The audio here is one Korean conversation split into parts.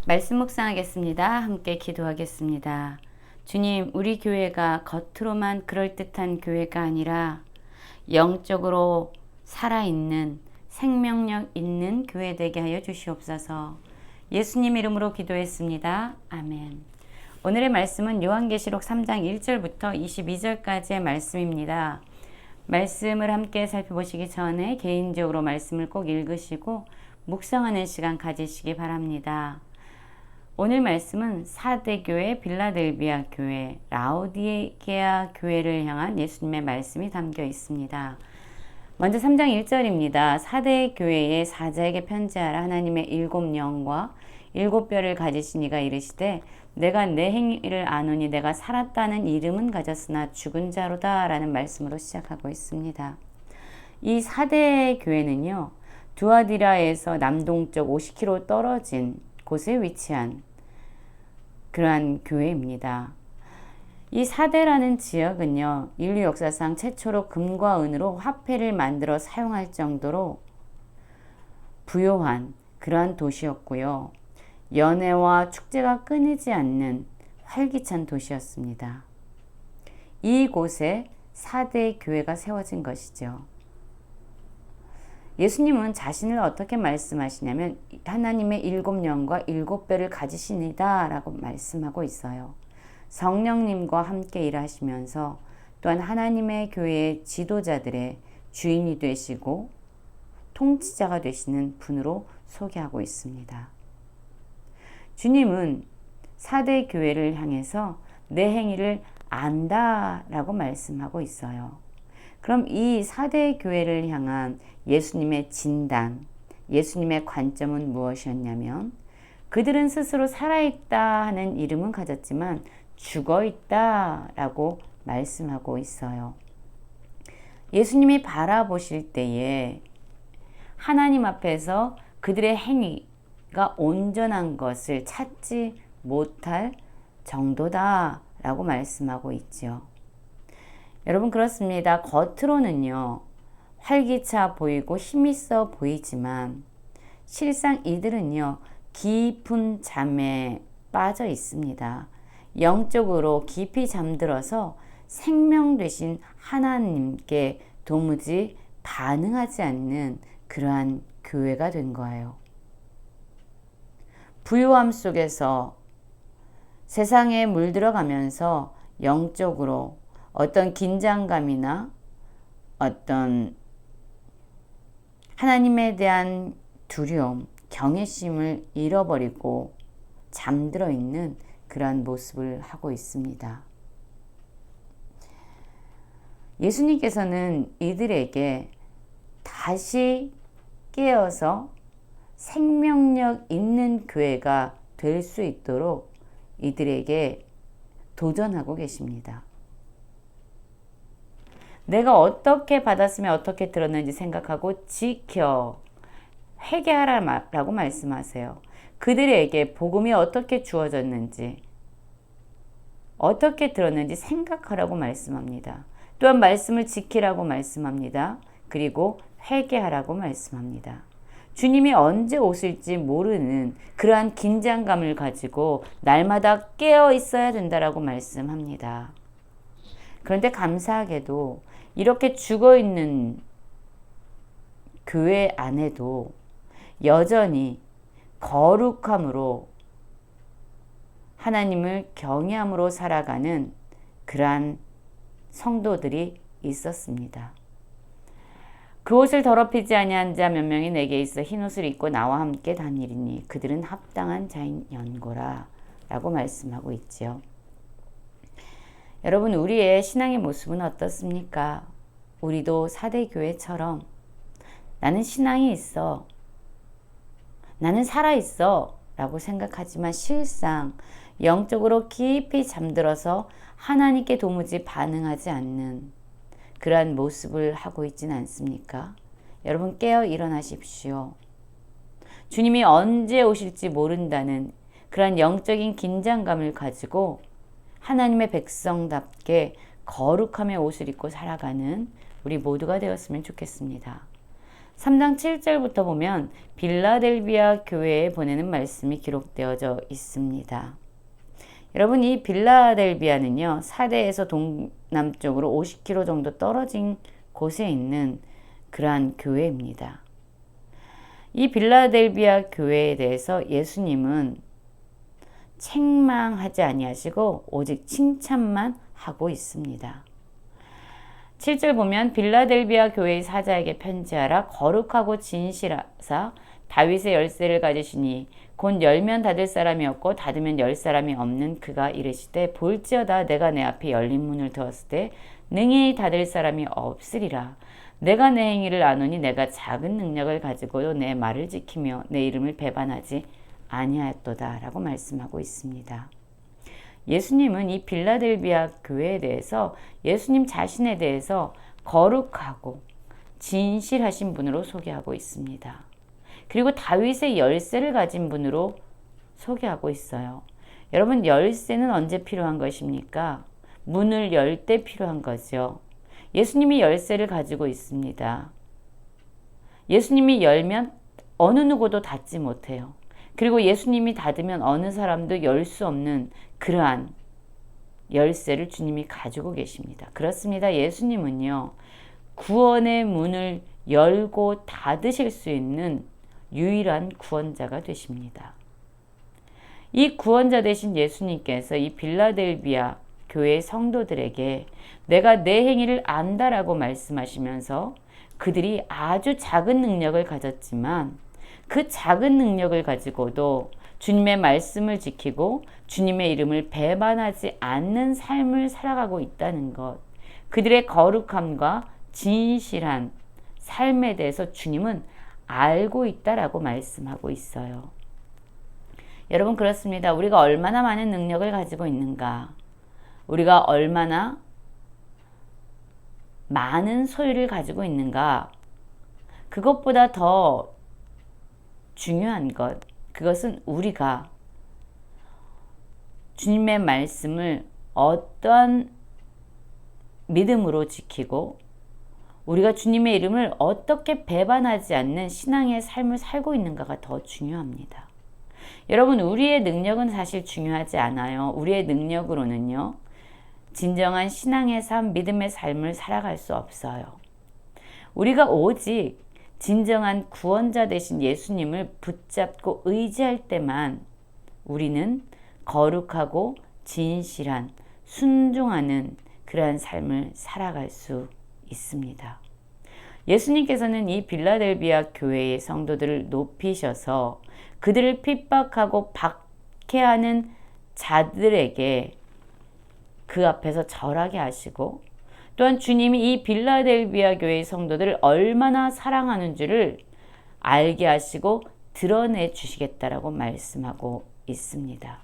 말씀 묵상하겠습니다. 함께 기도하겠습니다. 주님, 우리 교회가 겉으로만 그럴듯한 교회가 아니라 영적으로 살아있는 생명력 있는 교회 되게 하여 주시옵소서. 예수님 이름으로 기도했습니다. 아멘. 오늘의 말씀은 요한계시록 3장 1절부터 22절까지의 말씀입니다. 말씀을 함께 살펴보시기 전에 개인적으로 말씀을 꼭 읽으시고 묵상하는 시간 가지시기 바랍니다. 오늘 말씀은 사대교회, 빌라델비아 교회, 라오디게아 교회를 향한 예수님의 말씀이 담겨 있습니다. 먼저 3장 1절입니다. 사대교회의 사자에게 편지하라. 하나님의 7영과 7뼈를 가지신 이가 이르시되 내가 내 행위를 아노니 내가 살았다는 이름은 가졌으나 죽은 자로다 라는 말씀으로 시작하고 있습니다. 이 사대교회는요, 두아디라에서 남동쪽 50km 떨어진 곳에 위치한 그러한 교회입니다. 이 사대라는 지역은요, 인류 역사상 최초로 금과 은으로 화폐를 만들어 사용할 정도로 부요한 그러한 도시였고요. 연애와 축제가 끊이지 않는 활기찬 도시였습니다. 이곳에 사대 교회가 세워진 것이죠. 예수님은 자신을 어떻게 말씀하시냐면 하나님의 7영과 7뼈를 가지시니다 라고 말씀하고 있어요. 성령님과 함께 일하시면서 또한 하나님의 교회의 지도자들의 주인이 되시고 통치자가 되시는 분으로 소개하고 있습니다. 주님은 사대 교회를 향해서 내 행위를 안다 라고 말씀하고 있어요. 그럼 이 사대 교회를 향한 예수님의 진단, 예수님의 관점은 무엇이었냐면 그들은 스스로 살아있다 하는 이름은 가졌지만 죽어있다 라고 말씀하고 있어요. 예수님이 바라보실 때에 하나님 앞에서 그들의 행위가 온전한 것을 찾지 못할 정도다 라고 말씀하고 있죠. 여러분, 그렇습니다. 겉으로는요, 활기차 보이고 힘있어 보이지만 실상 이들은요, 깊은 잠에 빠져 있습니다. 영적으로 깊이 잠들어서 생명 되신 하나님께 도무지 반응하지 않는 그러한 교회가 된 거예요. 부유함 속에서 세상에 물들어가면서 영적으로 어떤 긴장감이나 어떤 하나님에 대한 두려움, 경외심을 잃어버리고 잠들어 있는 그러한 모습을 하고 있습니다. 예수님께서는 이들에게 다시 깨어서 생명력 있는 교회가 될 수 있도록 이들에게 도전하고 계십니다. 내가 어떻게 받았으면 어떻게 들었는지 생각하고 지켜 회개하라고 말씀하세요. 그들에게 복음이 어떻게 주어졌는지 어떻게 들었는지 생각하라고 말씀합니다. 또한 말씀을 지키라고 말씀합니다. 그리고 회개하라고 말씀합니다. 주님이 언제 오실지 모르는 그러한 긴장감을 가지고 날마다 깨어 있어야 된다라고 말씀합니다. 그런데 감사하게도 이렇게 죽어있는 교회 안에도 여전히 거룩함으로 하나님을 경외함으로 살아가는 그러한 성도들이 있었습니다. 그 옷을 더럽히지 아니한 자 몇 명이 내게 있어 흰 옷을 입고 나와 함께 다니리니 그들은 합당한 자인 연고라 라고 말씀하고 있지요. 여러분, 우리의 신앙의 모습은 어떻습니까? 우리도 사대교회처럼 나는 신앙이 있어, 나는 살아있어 라고 생각하지만 실상 영적으로 깊이 잠들어서 하나님께 도무지 반응하지 않는 그러한 모습을 하고 있지는 않습니까? 여러분, 깨어 일어나십시오. 주님이 언제 오실지 모른다는 그러한 영적인 긴장감을 가지고 하나님의 백성답게 거룩함의 옷을 입고 살아가는 우리 모두가 되었으면 좋겠습니다. 3장 7절부터 보면 빌라델비아 교회에 보내는 말씀이 기록되어져 있습니다. 여러분, 이 빌라델비아는요, 사대에서 동남쪽으로 50km 정도 떨어진 곳에 있는 그러한 교회입니다. 이 빌라델비아 교회에 대해서 예수님은 책망하지 아니하시고 오직 칭찬만 하고 있습니다. 7절 보면 빌라델비아 교회의 사자에게 편지하라. 거룩하고 진실하사 다윗의 열쇠를 가지시니 곧 열면 닫을 사람이 없고 닫으면 열 사람이 없는 그가 이르시되 볼지어다 내가 내 앞에 열린 문을 두었을 때 능히 닫을 사람이 없으리라. 내가 내 행위를 아노니 내가 작은 능력을 가지고도 내 말을 지키며 내 이름을 배반하지 아니하였도다 라고 말씀하고 있습니다. 예수님은 이 빌라델비아 교회에 대해서 예수님 자신에 대해서 거룩하고 진실하신 분으로 소개하고 있습니다. 그리고 다윗의 열쇠를 가진 분으로 소개하고 있어요. 여러분, 열쇠는 언제 필요한 것입니까? 문을 열 때 필요한 거죠. 예수님이 열쇠를 가지고 있습니다. 예수님이 열면 어느 누구도 닫지 못해요. 그리고 예수님이 닫으면 어느 사람도 열 수 없는 그러한 열쇠를 주님이 가지고 계십니다. 그렇습니다. 예수님은요, 구원의 문을 열고 닫으실 수 있는 유일한 구원자가 되십니다. 이 구원자 되신 예수님께서 이 빌라델비아 교회 성도들에게 내가 내 행위를 안다라고 말씀하시면서 그들이 아주 작은 능력을 가졌지만 그 작은 능력을 가지고도 주님의 말씀을 지키고 주님의 이름을 배반하지 않는 삶을 살아가고 있다는 것, 그들의 거룩함과 진실한 삶에 대해서 주님은 알고 있다라고 말씀하고 있어요. 여러분, 그렇습니다. 우리가 얼마나 많은 능력을 가지고 있는가, 우리가 얼마나 많은 소유를 가지고 있는가, 그것보다 더 중요한 것, 그것은 우리가 주님의 말씀을 어떤 믿음으로 지키고 우리가 주님의 이름을 어떻게 배반하지 않는 신앙의 삶을 살고 있는가가 더 중요합니다. 여러분, 우리의 능력은 사실 중요하지 않아요. 우리의 능력으로는요, 진정한 신앙의 삶, 믿음의 삶을 살아갈 수 없어요. 우리가 오직 진정한 구원자 되신 예수님을 붙잡고 의지할 때만 우리는 거룩하고 진실한, 순종하는 그러한 삶을 살아갈 수 있습니다. 예수님께서는 이 빌라델비아 교회의 성도들을 높이셔서 그들을 핍박하고 박해하는 자들에게 그 앞에서 절하게 하시고, 또한 주님이 이 빌라델비아 교회의 성도들을 얼마나 사랑하는 줄을 알게 하시고 드러내 주시겠다라고 말씀하고 있습니다.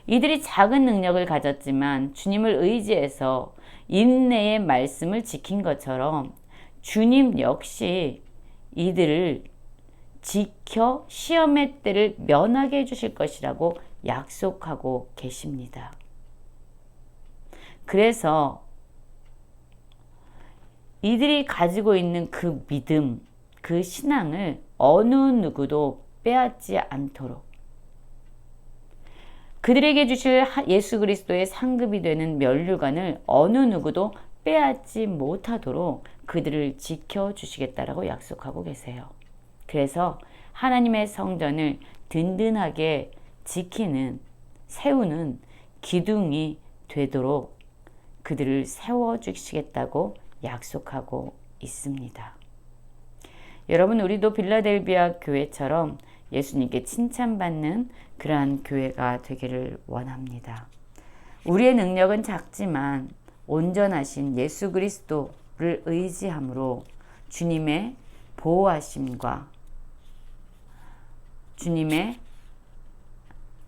이들이 작은 능력을 가졌지만 주님을 의지해서 인내의 말씀을 지킨 것처럼 주님 역시 이들을 지켜 시험의 때를 면하게 해주실 것이라고 약속하고 계십니다. 그래서 이들이 가지고 있는 그 믿음, 그 신앙을 어느 누구도 빼앗지 않도록 그들에게 주실 예수 그리스도의 상급이 되는 면류관을 어느 누구도 빼앗지 못하도록 그들을 지켜주시겠다라고 약속하고 계세요. 그래서 하나님의 성전을 든든하게 지키는, 세우는 기둥이 되도록 그들을 세워주시겠다고 약속하고 있습니다. 여러분, 우리도 빌라델비아 교회처럼 예수님께 칭찬받는 그러한 교회가 되기를 원합니다. 우리의 능력은 작지만 온전하신 예수 그리스도를 의지함으로 주님의 보호하심과 주님의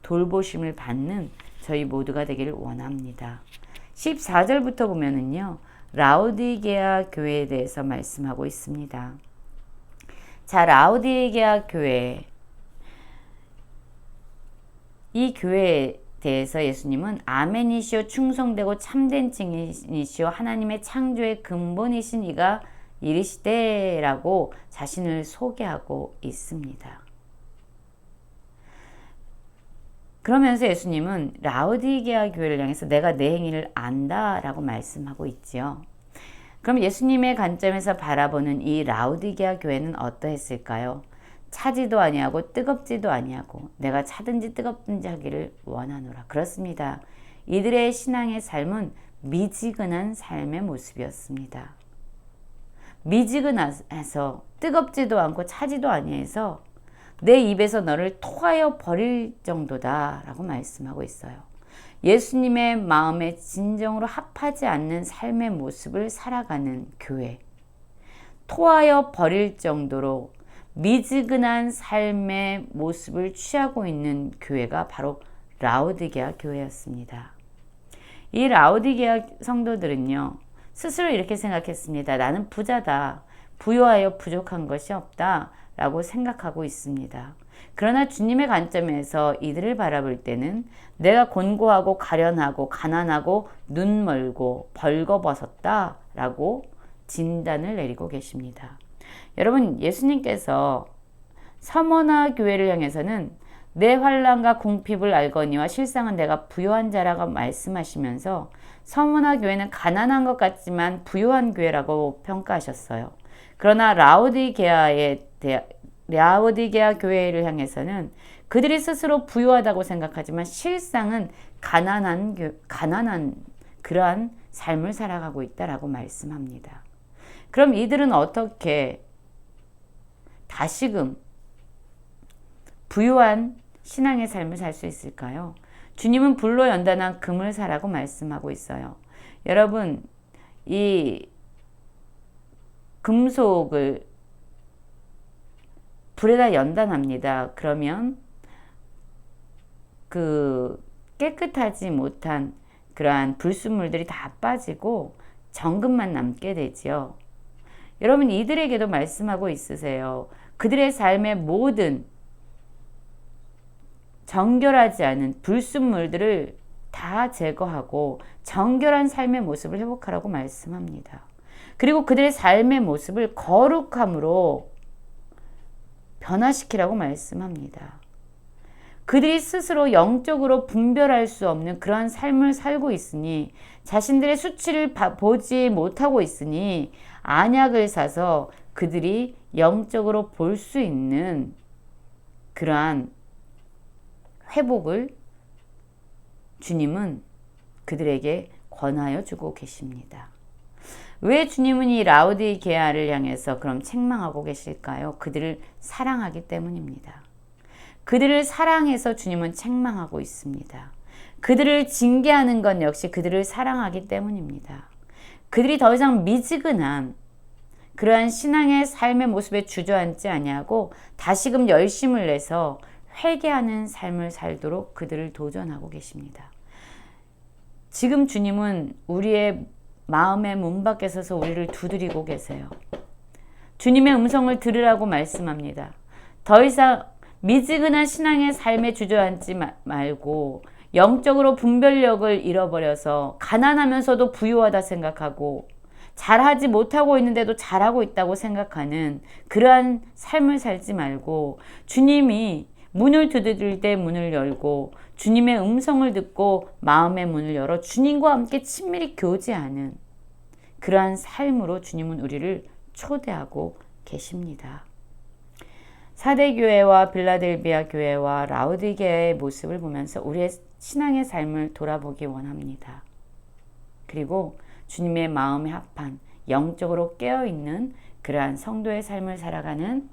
돌보심을 받는 저희 모두가 되기를 원합니다. 14절부터 보면은요, 라오디게아 교회에 대해서 말씀하고 있습니다. 자, 라오디게아 교회, 이 교회에 대해서 예수님은 아멘이시오 충성되고 참된 증인이시오 하나님의 창조의 근본이신 이가 이르시되라고 자신을 소개하고 있습니다. 그러면서 예수님은 라오디게아 교회를 향해서 내가 내 행위를 안다라고 말씀하고 있지요. 그럼 예수님의 관점에서 바라보는 이 라오디게아 교회는 어떠했을까요? 차지도 아니하고 뜨겁지도 아니하고 내가 차든지 뜨겁든지 하기를 원하노라. 그렇습니다. 이들의 신앙의 삶은 미지근한 삶의 모습이었습니다. 미지근해서 뜨겁지도 않고 차지도 아니해서 내 입에서 너를 토하여 버릴 정도다 라고 말씀하고 있어요. 예수님의 마음에 진정으로 합하지 않는 삶의 모습을 살아가는 교회, 토하여 버릴 정도로 미지근한 삶의 모습을 취하고 있는 교회가 바로 라오디게아 교회였습니다. 이 라오디게아 성도들은요, 스스로 이렇게 생각했습니다. 나는 부자다. 부유하여 부족한 것이 없다. 라고 생각하고 있습니다. 그러나 주님의 관점에서 이들을 바라볼 때는 내가 곤고하고 가련하고 가난하고 눈멀고 벌거벗었다 라고 진단을 내리고 계십니다. 여러분, 예수님께서 서머나 교회를 향해서는 내 환난과 궁핍을 알거니와 실상은 내가 부유한 자라고 말씀하시면서 서머나 교회는 가난한 것 같지만 부유한 교회라고 평가하셨어요. 그러나 라오디게아 교회를 향해서는 그들이 스스로 부유하다고 생각하지만 실상은 가난한 그러한 삶을 살아가고 있다라고 말씀합니다. 그럼 이들은 어떻게 다시금 부유한 신앙의 삶을 살 수 있을까요? 주님은 불로 연단한 금을 사라고 말씀하고 있어요. 여러분, 이 금속을 불에다 연단합니다. 그러면 그 깨끗하지 못한 그러한 불순물들이 다 빠지고 정금만 남게 되지요. 여러분, 이들에게도 말씀하고 있으세요. 그들의 삶의 모든 정결하지 않은 불순물들을 다 제거하고 정결한 삶의 모습을 회복하라고 말씀합니다. 그리고 그들의 삶의 모습을 거룩함으로 변화시키라고 말씀합니다. 그들이 스스로 영적으로 분별할 수 없는 그러한 삶을 살고 있으니 자신들의 수치를 보지 못하고 있으니 안약을 사서 그들이 영적으로 볼 수 있는 그러한 회복을 주님은 그들에게 권하여 주고 계십니다. 왜 주님은 이 라오디게아를 향해서 그럼 책망하고 계실까요? 그들을 사랑하기 때문입니다. 그들을 사랑해서 주님은 책망하고 있습니다. 그들을 징계하는 것 역시 그들을 사랑하기 때문입니다. 그들이 더 이상 미지근한 그러한 신앙의 삶의 모습에 주저앉지 아니하고 다시금 열심을 내서 회개하는 삶을 살도록 그들을 도전하고 계십니다. 지금 주님은 우리의 마음의 문 밖에 서서 우리를 두드리고 계세요. 주님의 음성을 들으라고 말씀합니다. 더 이상 미지근한 신앙의 삶에 주저앉지 말고 영적으로 분별력을 잃어버려서 가난하면서도 부유하다 생각하고 잘하지 못하고 있는데도 잘하고 있다고 생각하는 그러한 삶을 살지 말고 주님이 문을 두드릴 때 문을 열고 주님의 음성을 듣고 마음의 문을 열어 주님과 함께 친밀히 교제하는 그러한 삶으로 주님은 우리를 초대하고 계십니다. 사대교회와 빌라델비아 교회와 라오디게아의 모습을 보면서 우리의 신앙의 삶을 돌아보기 원합니다. 그리고 주님의 마음에 합한 영적으로 깨어있는 그러한 성도의 삶을 살아가는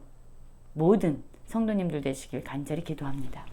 모든 성도님들 되시길 간절히 기도합니다.